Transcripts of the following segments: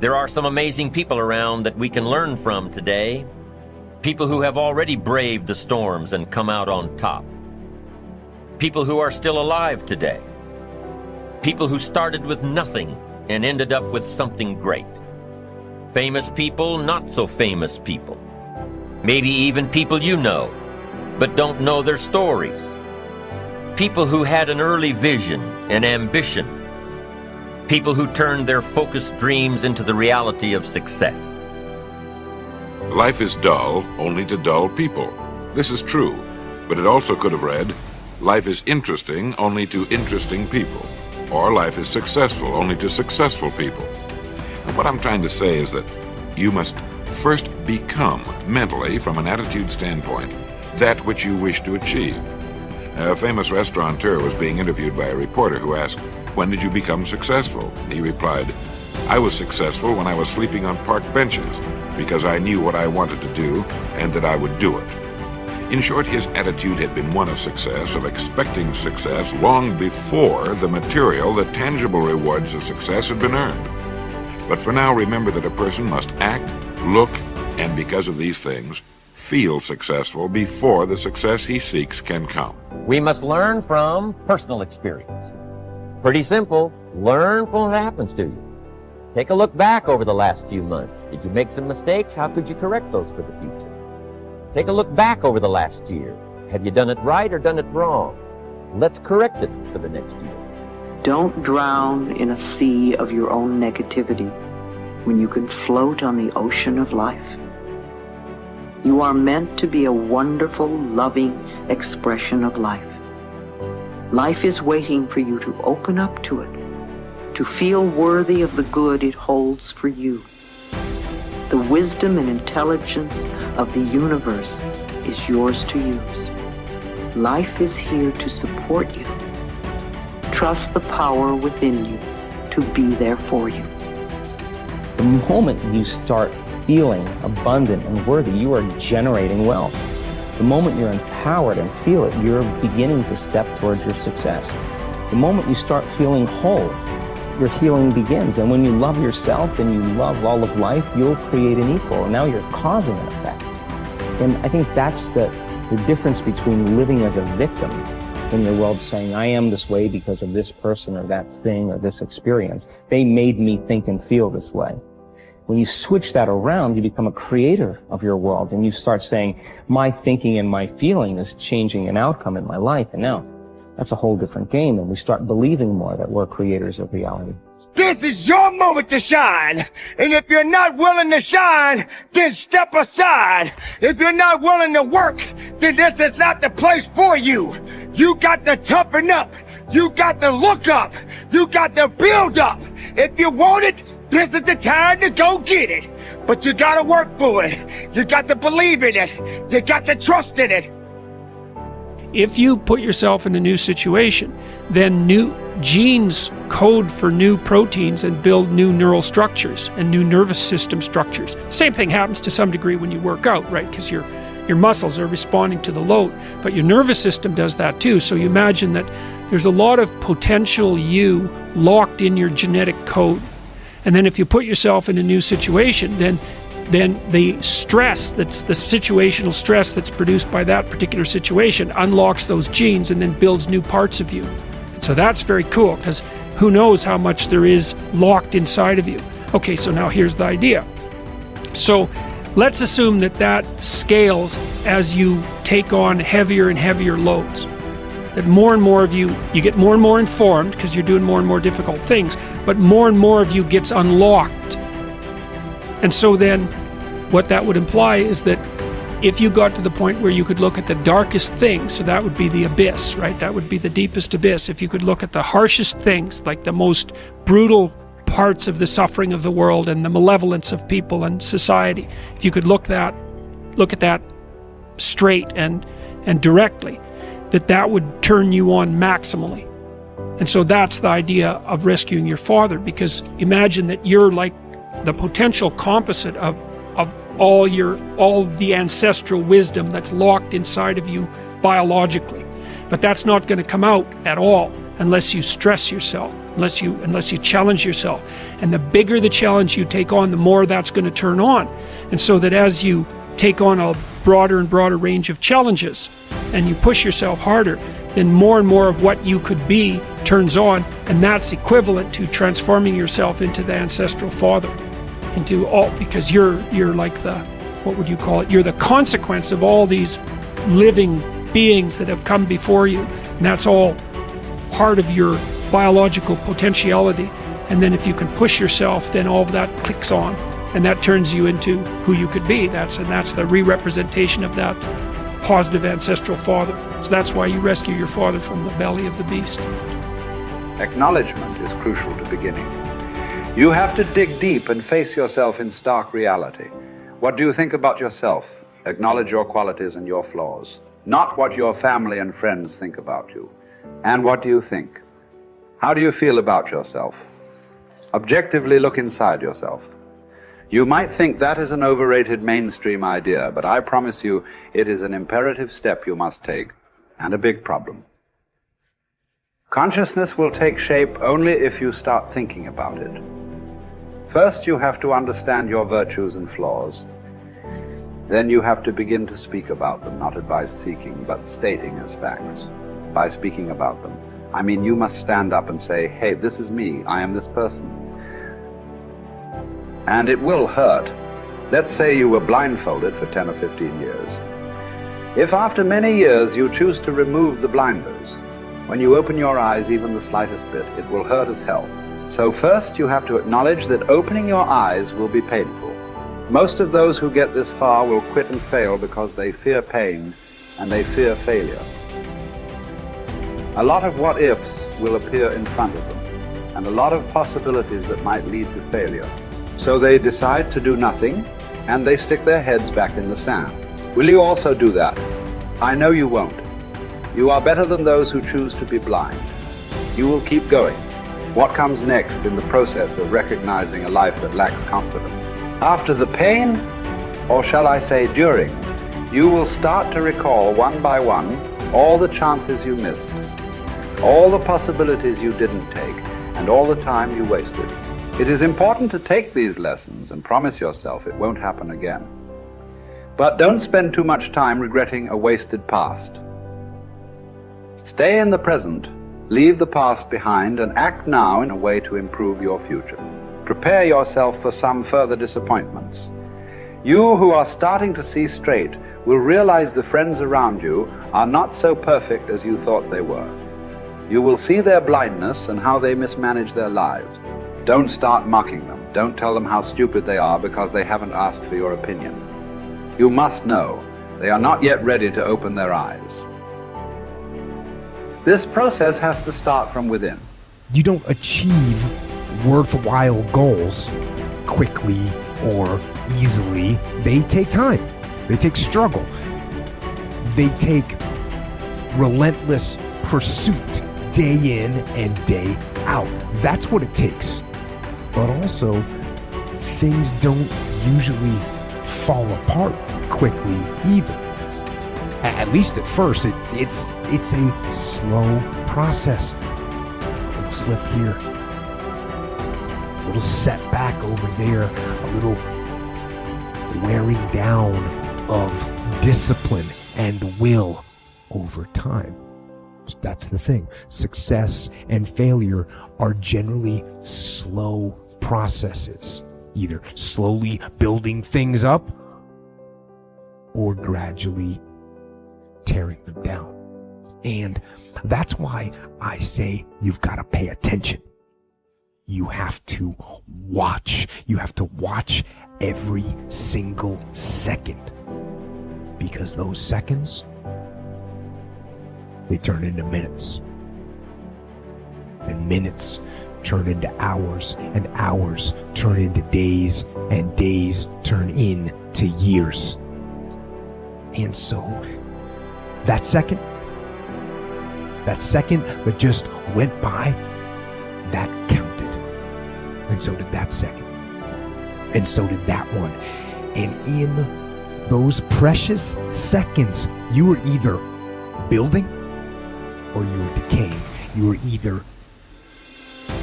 There are some amazing people around that we can learn from today. People who have already braved the storms and come out on top. People who are still alive today. People who started with nothing and ended up with something great. Famous people, not so famous people. Maybe even people you know, but don't know their stories. People who had an early vision and ambition. People who turned their focused dreams into the reality of success. Life is dull only to dull people. This is true, but it also could have read, life is interesting only to interesting people, or life is successful only to successful people. And what I'm trying to say is that you must first become, mentally, from an attitude standpoint, that which you wish to achieve. A famous restaurateur was being interviewed by a reporter who asked, "When did you become successful?" He replied, "I was successful when I was sleeping on park benches, because I knew what I wanted to do and that I would do it." In short, his attitude had been one of success, of expecting success long before the material, the tangible rewards of success had been earned. But for now, remember that a person must act, look, and because of these things, feel successful before the success he seeks can come. We must learn from personal experience. Pretty simple. Learn from what happens to you. Take a look back over the last few months. Did you make some mistakes? How could you correct those for the future? Take a look back over the last year. Have you done it right or done it wrong? Let's correct it for the next year. Don't drown in a sea of your own negativity when you can float on the ocean of life. You are meant to be a wonderful, loving expression of life. Life is waiting for you to open up to it, to feel worthy of the good it holds for you. The wisdom and intelligence of the universe is yours to use. Life is here to support you. Trust the power within you to be there for you. The moment you start feeling abundant and worthy, you are generating wealth. The moment you're empowered and feel it, you're beginning to step towards your success. The moment you start feeling whole, your healing begins. And when you love yourself and you love all of life, you'll create an equal. Now you're causing an effect. And I think that's the difference between living as a victim in your world, saying, I am this way because of this person or that thing or this experience. They made me think and feel this way. When you switch that around, you become a creator of your world, and you start saying, my thinking and my feeling is changing an outcome in my life. And now that's a whole different game, and we start believing more that we're creators of reality. This is your moment to shine. And if you're not willing to shine, then step aside. If you're not willing to work, then this is not the place for you. You got to toughen up. You got to look up. You got to build up. If you want it, this is the time to go get it. But you got to work for it. You got to believe in it. You got to trust in it. If you put yourself in a new situation, then new genes code for new proteins and build new neural structures and new nervous system structures. Same thing happens to some degree when you work out, right? Because your muscles are responding to the load, but your nervous system does that too. So you imagine that there's a lot of potential you locked in your genetic code. And then if you put yourself in a new situation, then the stress, that's the situational stress that's produced by that particular situation, unlocks those genes and then builds new parts of you. And so that's very cool, because who knows how much there is locked inside of you. Okay, so now here's the idea. So let's assume that that scales as you take on heavier and heavier loads. That more and more of you get more and more informed because you're doing more and more difficult things, but more and more of you gets unlocked. And so then what that would imply is that if you got to the point where you could look at the darkest things, so that would be the abyss, right? That would be the deepest abyss. If you could look at the harshest things, like the most brutal parts of the suffering of the world and the malevolence of people and society, if you could look at that straight and directly, that would turn you on maximally. And so that's the idea of rescuing your father, because imagine that you're like the potential composite of all the ancestral wisdom that's locked inside of you biologically. But that's not going to come out at all unless you stress yourself, unless you challenge yourself. And the bigger the challenge you take on, the more that's going to turn on. And so that as you take on a broader and broader range of challenges and you push yourself harder, then more and more of what you could be turns on, and that's equivalent to transforming yourself into the ancestral father, because you're like the, what would you call it? You're the consequence of all these living beings that have come before you, and that's all part of your biological potentiality. And then if you can push yourself, then all of that clicks on, and that turns you into who you could be. That's the re-representation of that positive ancestral father. So that's why you rescue your father from the belly of the beast. Acknowledgement is crucial to beginning. You have to dig deep and face yourself in stark reality. What do you think about yourself? Acknowledge your qualities and your flaws, not what your family and friends think about you. And what do you think? How do you feel about yourself? Objectively look inside yourself. You might think that is an overrated mainstream idea, but I promise you it is an imperative step you must take, and a big problem. Consciousness will take shape only if you start thinking about it. First, you have to understand your virtues and flaws. Then you have to begin to speak about them, not advice-seeking, but stating as facts. By speaking about them, I mean you must stand up and say, hey, this is me, I am this person. And it will hurt. Let's say you were blindfolded for 10 or 15 years. If after many years you choose to remove the blinders, when you open your eyes even the slightest bit, it will hurt as hell. So first you have to acknowledge that opening your eyes will be painful. Most of those who get this far will quit and fail because they fear pain and they fear failure. A lot of what-ifs will appear in front of them, and a lot of possibilities that might lead to failure. So they decide to do nothing, and they stick their heads back in the sand. Will you also do that? I know you won't. You are better than those who choose to be blind. You will keep going. What comes next in the process of recognizing a life that lacks confidence? After the pain, or shall I say during, you will start to recall one by one all the chances you missed, all the possibilities you didn't take, and all the time you wasted. It is important to take these lessons and promise yourself it won't happen again. But don't spend too much time regretting a wasted past. Stay in the present, leave the past behind, and act now in a way to improve your future. Prepare yourself for some further disappointments. You who are starting to see straight will realize the friends around you are not so perfect as you thought they were. You will see their blindness and how they mismanage their lives. Don't start mocking them. Don't tell them how stupid they are because they haven't asked for your opinion. You must know they are not yet ready to open their eyes. This process has to start from within. You don't achieve worthwhile goals quickly or easily. They take time. They take struggle. They take relentless pursuit day in and day out. That's what it takes. But also, things don't usually fall apart quickly either. At least at first, it's a slow process. A little slip here, a little setback over there, a little wearing down of discipline and will over time. That's the thing. Success and failure are generally slow processes, either slowly building things up or gradually tearing them down. And that's why I say you've got to pay attention. You have to watch. You have to watch every single second, because those seconds, they turn into minutes, and minutes turn into hours, and hours turn into days, and days turn into years. And so that second that just went by, that counted. And so did that second. And so did that one. And in those precious seconds, you were either building or you were decaying. You are either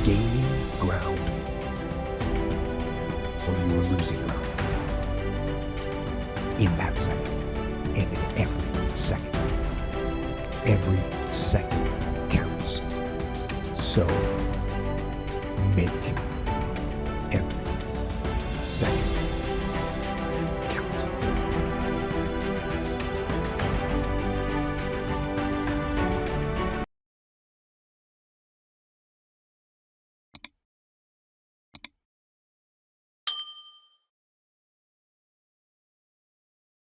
gaining ground or you are losing ground in that second and in every second. Every second counts. So make every second